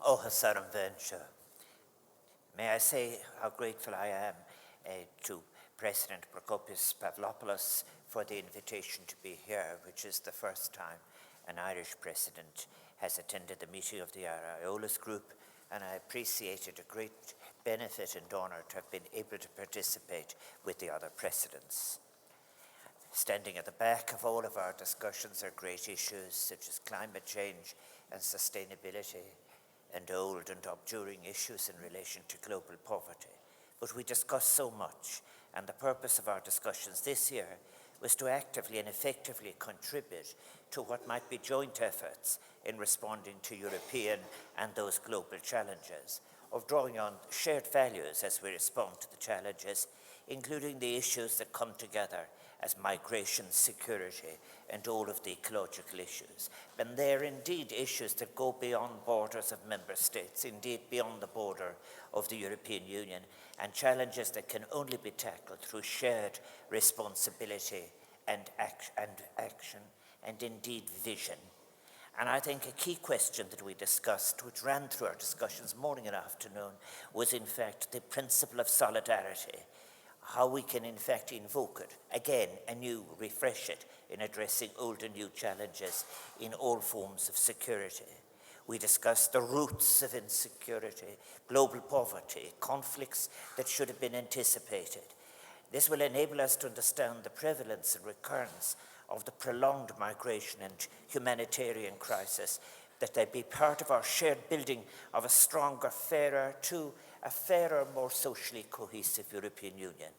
Ohasaram Venture. May I say how grateful I am to President Prokopios Pavlopoulos for the invitation to be here, which is the first time an Irish president has attended the meeting of the Arraiolos Group, and I appreciate it a great benefit and honour to have been able to participate with the other presidents. Standing at the back of all of our discussions are great issues such as climate change and sustainability, and old and enduring issues in relation to global poverty. But we discuss so much, and the purpose of our discussions this year was to actively and effectively contribute to what might be joint efforts in responding to European and those global challenges, of drawing on shared values as we respond to the challenges, including the issues that come together as migration, security, and all of the ecological issues. And they are indeed issues that go beyond borders of member states, indeed beyond the border of the European Union, and challenges that can only be tackled through shared responsibility and action, and indeed vision. And I think a key question that we discussed, which ran through our discussions morning and afternoon, was in fact the principle of solidarity. How we can in fact invoke it, again, anew, refresh it in addressing old and new challenges in all forms of security. We discussed the roots of insecurity, global poverty, conflicts that should have been anticipated. This will enable us to understand the prevalence and recurrence of the prolonged migration and humanitarian crisis, that they be part of our shared building of a stronger, fairer, more socially cohesive European Union.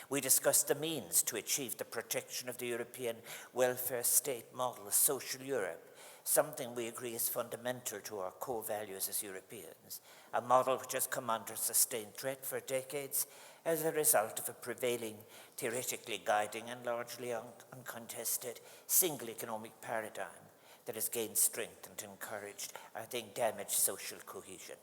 We discussed the means to achieve the protection of the European welfare state model, social Europe, something we agree is fundamental to our core values as Europeans, a model which has come under sustained threat for decades as a result of a prevailing, theoretically guiding and largely uncontested single economic paradigm that has gained strength and encouraged, I think, damaged social cohesion.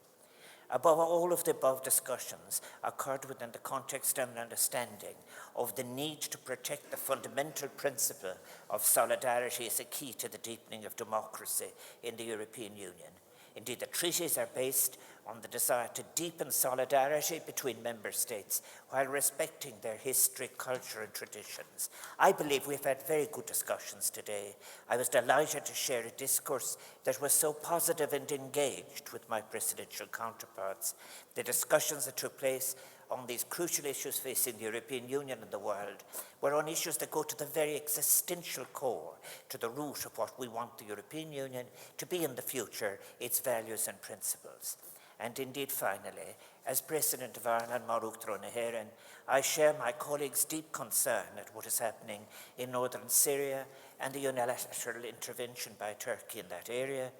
Above all of the above discussions occurred within the context and understanding of the need to protect the fundamental principle of solidarity as a key to the deepening of democracy in the European Union. Indeed, the treaties are based on the desire to deepen solidarity between member states while respecting their history, culture, and traditions. I believe we've had very good discussions today. I was delighted to share a discourse that was so positive and engaged with my presidential counterparts. The discussions that took place on these crucial issues facing the European Union and the world were on issues that go to the very existential core, to the root of what we want the European Union to be in the future, its values and principles. And indeed, finally, as President of Ireland, Maruk Droneherin, I share my colleagues' deep concern at what is happening in northern Syria and the unilateral intervention by Turkey in that area,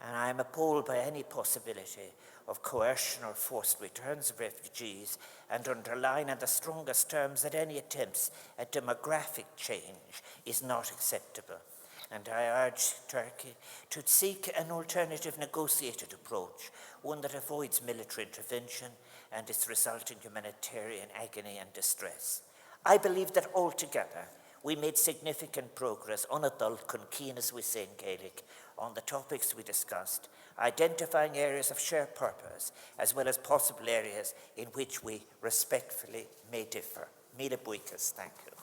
and I am appalled by any possibility of coercion or forced returns of refugees, and underline in the strongest terms that any attempts at demographic change is not acceptable. And I urge Turkey to seek an alternative negotiated approach, one that avoids military intervention and its resulting humanitarian agony and distress. I believe that altogether we made significant progress on adult Cín, as we say in Gaelic, on the topics we discussed, identifying areas of shared purpose, as well as possible areas in which we respectfully may differ. Míle buíochas, thank you.